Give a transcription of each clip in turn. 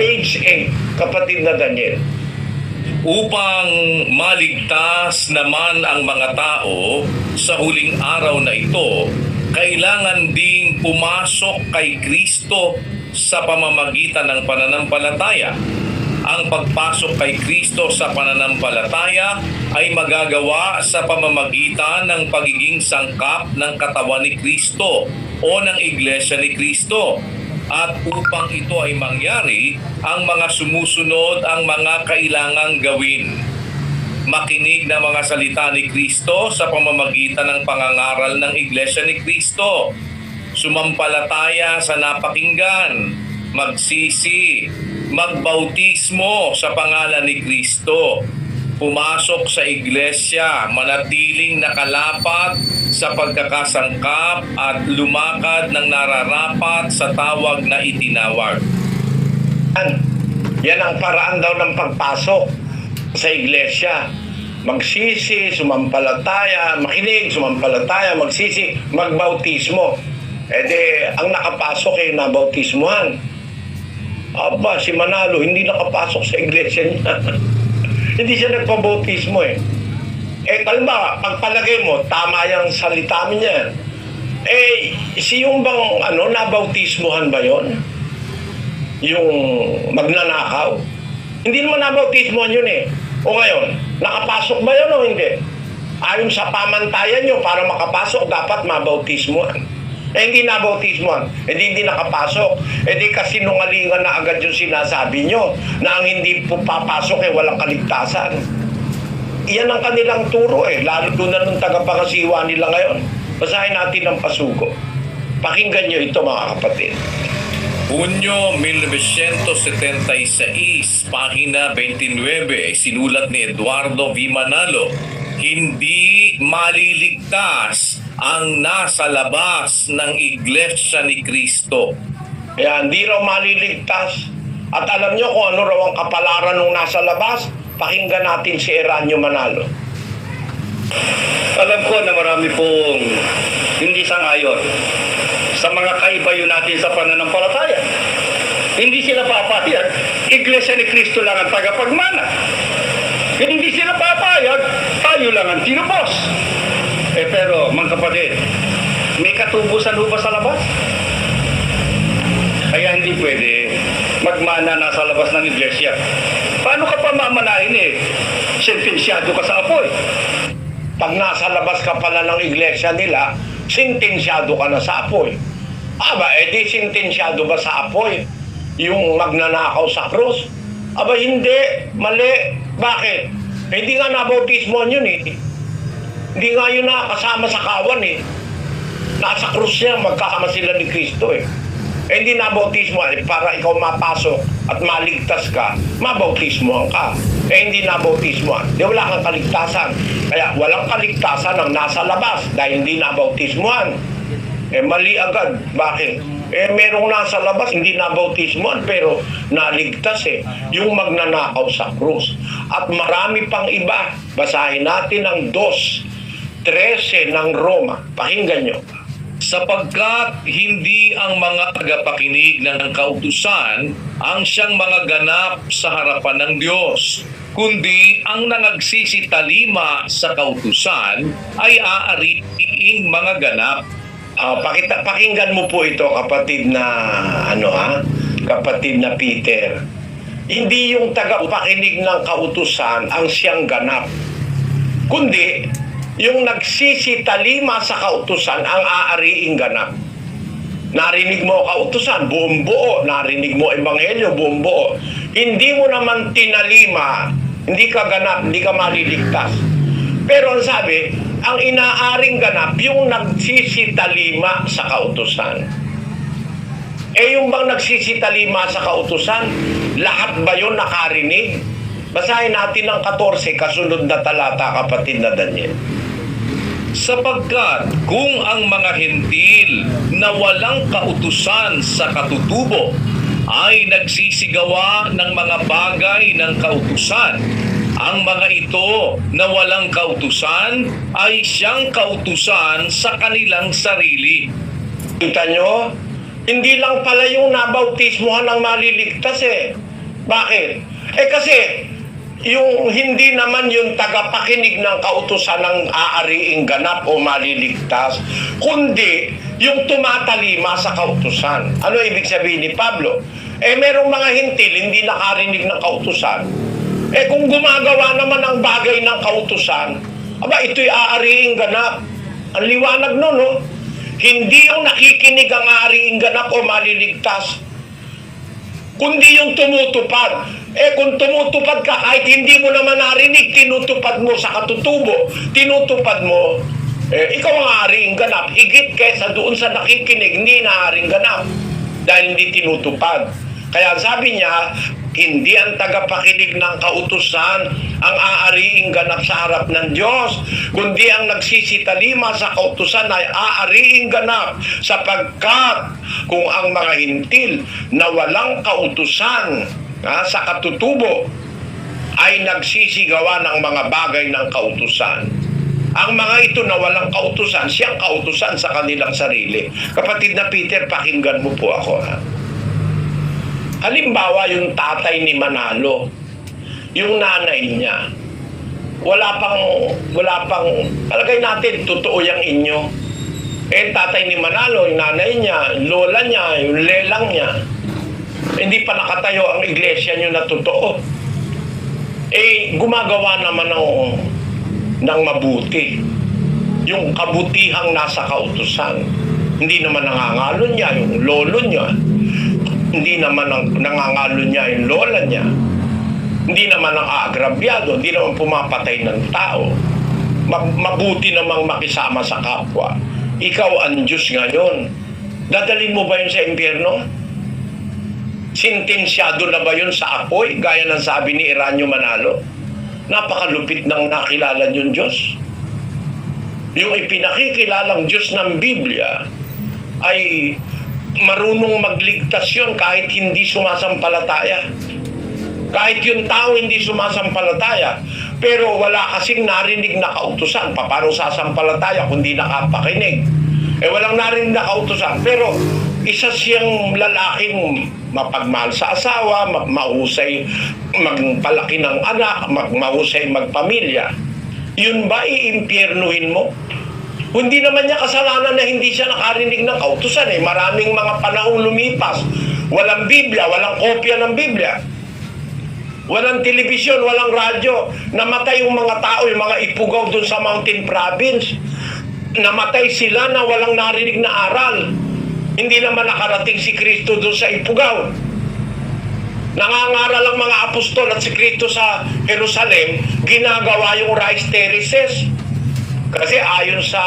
Page 8, kapatid na Daniel. Upang maligtas naman ang mga tao sa huling araw na ito, kailangan ding pumasok kay Kristo sa pamamagitan ng pananampalataya. Ang pagpasok kay Kristo sa pananampalataya ay magagawa sa pamamagitan ng pagiging sangkap ng katawan ni Kristo o ng Iglesia ni Kristo. At upang ito ay mangyari, ang mga sumusunod ang mga kailangang gawin. Makinig na mga salita ni Kristo sa pamamagitan ng pangangaral ng Iglesia ni Kristo. Sumampalataya sa napakinggan, magsisi, magbautismo sa pangalan ni Kristo. Pumasok sa iglesia, manatiling nakalapat sa pagkakasangkap at lumakad ng nararapat sa tawag na itinawag. Yan ang paraan daw ng pagpasok sa iglesia. Magsisi, sumampalataya, makinig, sumampalataya, magsisi, magbautismo. Ang nakapasok ay nabautismuhan. Aba, si Manalo, hindi nakapasok sa iglesia niya. Hindi siya nagpabautismo eh. Kalma, pagpalagay mo, tama yung salita niya. Yung bang, nabautismuhan ba yon? Yung magnanakaw? Hindi naman nabautismuhan yun eh. O ngayon, nakapasok ba yun o hindi? Ayon sa pamantayan nyo, para makapasok, dapat mabautismuhan. Hindi nabautismuhan, hindi nakapasok. Di kasinungalingan na agad yung sinasabi nyo na ang hindi po papasok walang kaligtasan. Iyan ang kanilang turo lalo na nung tagapangasiwa nila ngayon. Basahin natin ang pasugo. Pakinggan nyo ito mga kapatid. Hunyo 1976, pahina 29, sinulat ni Eduardo V. Manalo, hindi maliligtas ang nasa labas ng Iglesia ni Kristo. Kaya hindi raw maliligtas. At alam nyo kung ano raw ang kapalaran nung nasa labas? Pakinggan natin si Eranio Manalo. Alam ko na marami pong hindi sang-ayon sa mga kaibayo natin sa pananampalataya. Hindi sila papayag, Iglesia ni Kristo lang ang tagapagmana. Hindi sila papayag, tayo lang ang tinupos. Pero mga kapatid, may katubusan ho ba sa labas? Kaya hindi pwede magmana na sa labas ng iglesia. Paano ka pa mamanahin sentensyado ka sa apoy? Pag nasa labas ka pala ng iglesia nila, sentensyado ka na sa apoy. Di sentensyado ba sa apoy yung magnanakaw sa krus? Hindi, mali. Bakit? Hindi nga nabautismohan yun Hindi nga yun nakasama sa kawan Nasa krus niya, magkakama sila ni Kristo Hindi nabautismohan para ikaw mapasok at maligtas ka, mabautismohan ka. Hindi nabautismohan. Wala kang kaligtasan. Kaya walang kaligtasan ang nasa labas dahil hindi nabautismohan. Mali agad. Bakit? Merong nasa labas, hindi nabautismohan pero naligtas yung magnanakaw sa krus. At marami pang iba. Basahin natin ang 2:13 ng Roma. Pakinggan nyo. Sapagkat hindi ang mga tagapakinig ng kautusan ang siyang mga ganap sa harapan ng Diyos, kundi ang nangagsisitalima sa kautusan ay aariing mga ganap. Pakinggan mo po ito kapatid na kapatid na Peter. Hindi yung tagapakinig ng kautusan ang siyang ganap, kundi yung nagsisitalima sa kautusan ang aariing ganap. Narinig mo kautusan, buong buo. Narinig mo ebanghelyo, buong buo. Hindi mo naman tinalima, hindi ka ganap, hindi ka maliligtas. Pero ang sabi, ang inaaring ganap, yung nagsisitalima sa kautusan. Yung bang nagsisitalima sa kautusan, lahat ba yun nakarinig? Basahin natin ang 14, kasunod na talata, kapatid na Daniel. Sapagkat kung ang mga hentil na walang kautusan sa katutubo ay nagsisigawa ng mga bagay ng kautusan, ang mga ito na walang kautusan ay siyang kautusan sa kanilang sarili. Kita nyo? Hindi lang pala yung nabautismuhan ang maliligtas Bakit? Kasi yung hindi naman yung tagapakinig ng kautusan ng aariing ganap o maliligtas, kundi yung tumatalima sa kautusan. Ano ibig sabihin ni Pablo? Merong mga hintil, hindi nakarinig ng kautusan. Kung gumagawa naman ang bagay ng kautusan, ito'y aariing ganap. Ang liwanag nun, no? Hindi yung nakikinig ang aariing ganap o maliligtas, kundi yung tumutupad. Kung tumutupad ka, kahit hindi mo naman narinig, tinutupad mo sa katutubo, tinutupad mo, ikaw ang aariing ganap. Higit kesa doon sa nakikinig, hindi na aariing ganap dahil hindi tinutupad. Kaya sabi niya, hindi ang tagapakinig ng kautusan ang aariing ganap sa harap ng Diyos, kundi ang nagsisitalima sa kautusan ay aariing ganap, sapagkat kung ang mga hintil na walang kautusan sa katutubo ay nagsisigawa ng mga bagay ng kautusan. Ang mga ito na walang kautusan, siyang kautusan sa kanilang sarili. Kapatid na Peter, pakinggan mo po ako. Halimbawa, yung tatay ni Manalo, yung nanay niya, wala pang, palagay natin, totoo yung inyo. Tatay ni Manalo, yung nanay niya, lola niya, yung lelang niya, hindi pa nakatayo ang iglesia niyo na totoo. Gumagawa naman ng mabuti. Yung kabutihang nasa kautusan. Hindi naman nangangalon niya yung lolo niya. Hindi naman nangangalon niya yung lola niya. Hindi naman ang aagrabyado. Hindi naman pumapatay ng tao. Mabuti namang makisama sa kapwa. Ikaw ang Diyos ngayon. Dadalhin mo ba yun sa impyerno? Sintensyado na ba yun sa apoy? Gaya ng sabi ni Eranio Manalo. Napakalupit ng nakilala yung Diyos. Yung ipinakikilalang Diyos ng Biblia ay marunong magligtas yun kahit hindi sumasampalataya. Kahit yung tao hindi sumasampalataya, pero wala kasing narinig na kautusan. Paano sasampalataya kung di nakapakinig? Walang narinig na kautusan. Pero isa siyang lalaking mapagmahal sa asawa, mahusay magpalaki ng anak, mahusay magpamilya. Yun ba iimpyernuhin mo? Hindi naman niya kasalanan na hindi siya nakarinig ng kautusan. Maraming mga panahong lumipas. Walang Biblia, walang kopya ng Biblia. Walang telebisyon, walang radyo. Namatay yung mga tao, yung mga ipugaw dun sa Mountain Province. Namatay sila na walang narinig na aral. Hindi naman nakarating si Kristo dun sa ipugaw. Nangangaral ang mga apostol at si Kristo sa Jerusalem, ginagawa yung rice terraces. Kasi ayon sa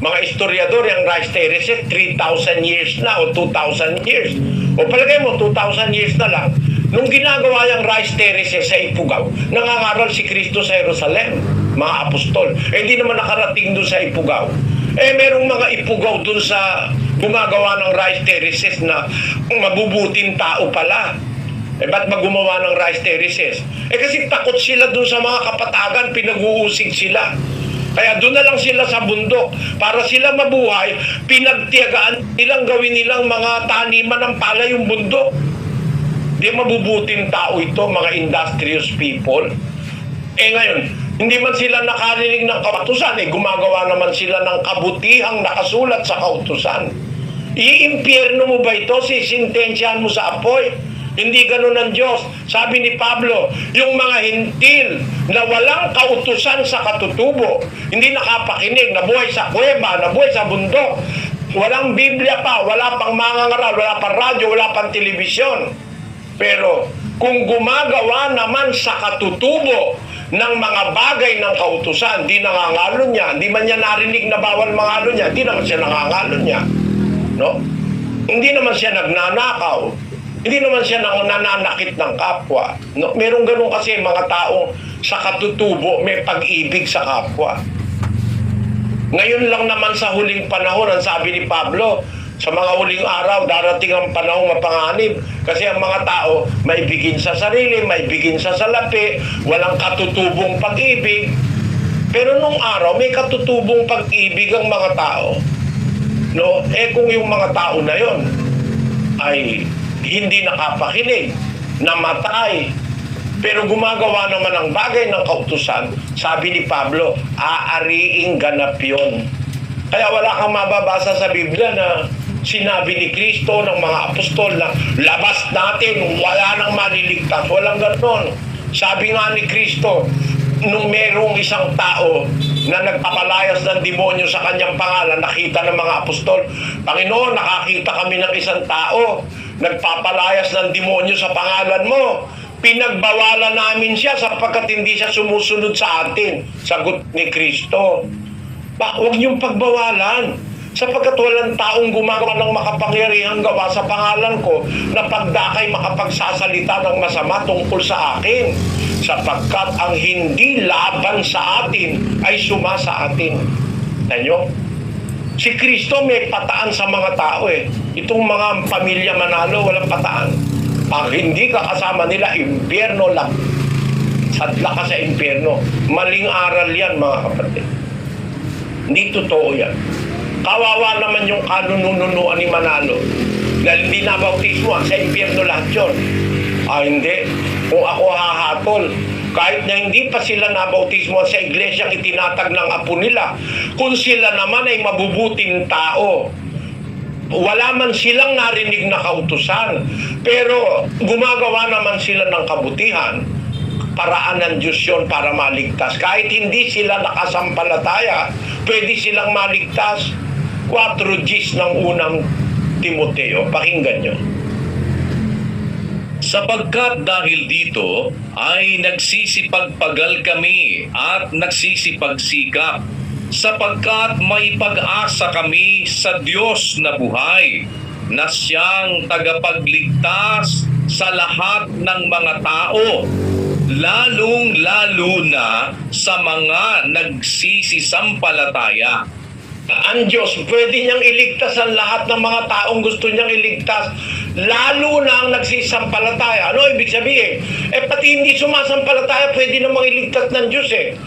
mga historiador, yung rice terraces, 3,000 years na o 2,000 years. O palagay mo, 2,000 years na lang. Nung ginagawa yung rice terraces sa Ipugaw, nangangaral si Kristo sa Jerusalem, mga apostol. Hindi naman nakarating doon sa Ipugaw. Merong mga Ipugaw doon sa gumagawa ng rice terraces na mabubuting tao pala. Ba't gumawa ng rice terraces? Kasi takot sila doon sa mga kapatagan, pinag-uusig sila. Kaya doon na lang sila sa bundok. Para sila mabuhay, pinagtiyagaan nilang gawin nilang mga taniman ng palay yung bundok. Di mabubuting tao ito, mga industrious people. Ngayon, hindi man sila nakarinig ng kautusan, gumagawa naman sila ng kabutihang nakasulat sa kautusan. Iimpyerno mo ba ito? Sisintensyahan mo sa apoy? Hindi ganun ang Diyos. Sabi ni Pablo, yung mga hintil na walang kautusan sa katutubo, hindi nakapakinig, nabuhay sa kuweba, nabuhay sa bundok, walang Biblia pa, wala pang mangangaral, wala pang radyo, wala pang telebisyon. Pero kung gumagawa naman sa katutubo ng mga bagay ng kautusan, di nangangalon niya, di man niya narinig na bawal mangalon niya, di naman siya nangangalon niya. No? Hindi naman siya nagnanakaw. Hindi naman siya nananakit ng kapwa. No? Merong ganun kasi mga taong sa katutubo may pag-ibig sa kapwa. Ngayon lang naman sa huling panahon, ang sabi ni Pablo, sa mga huling araw, darating ang panahong mapanganib. Kasi ang mga tao, may bigin sa sarili, may bigin sa salapi, walang katutubong pag-ibig. Pero nung araw, may katutubong pag-ibig ang mga tao. No? Kung yung mga tao na yon ay hindi nakapakinig, namatay, pero gumagawa naman ng bagay ng kautusan, sabi ni Pablo, aariing ganap yun. Kaya wala kang mababasa sa Biblia na sinabi ni Kristo ng mga apostol na labas natin, wala nang maliligtas. Walang ganon. Sabi nga ni Kristo, nung merong isang tao na nagpapalayas ng demonyo sa kanyang pangalan, nakita ng mga apostol, Panginoon, nakakita kami ng isang tao, nagpapalayas ng demonyo sa pangalan mo. Pinagbawalan namin siya sapagkat hindi siya sumusunod sa atin. Sagot ni Kristo, huwag niyong pagbawalan, sapagkat walang taong gumagawa ng makapangyarihang gawa sa pangalan ko na pagdakay makapagsasalita ng masama tungkol sa akin, sapagkat ang hindi laban sa atin ay suma sa atin. Tanyo? Si Kristo may pataan sa mga tao eh. Itong mga pamilya Manalo, walang pataan. Pag hindi ka kasama nila, impyerno lang. Sadla ka sa impyerno. Maling aral yan, mga kapatid. Hindi totoo yan. Kawawa naman yung kanununuan ni Manalo. Dahil hindi nabautismo, sa impyerno lahat yun. Hindi. Kung ako hahatol, kahit na hindi pa sila nabautismo sa iglesia itinatag ng apo nila, kung sila naman ay mabubuting tao, wala man silang narinig na kautusan, pero gumagawa naman sila ng kabutihan, paraan ng Diyos yun para maligtas. Kahit hindi sila nakasampalataya, pwede silang maligtas. 4 Gs ng unang Timoteo. Pakinggan nyo. Sapagkat dahil dito ay nagsisipagpagal kami at nagsisipagsikap, sapagkat may pag-asa kami sa Diyos na buhay, na siyang tagapagligtas sa lahat ng mga tao, lalong-lalo na sa mga nagsisisampalataya. Ang Diyos, pwede niyang iligtas ang lahat ng mga taong gusto niyang iligtas, lalo na ang nagsisampalataya. Ano ibig sabihin? Pati hindi sumasampalataya, pwede namang iligtas ng Diyos eh.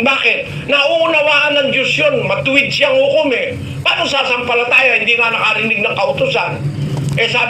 Bakit? Nauunawaan ng Diyos yun. Matuwid siyang hukom eh. Paano sasampalataya? Hindi nga nakarinig ng kautusan. Sabi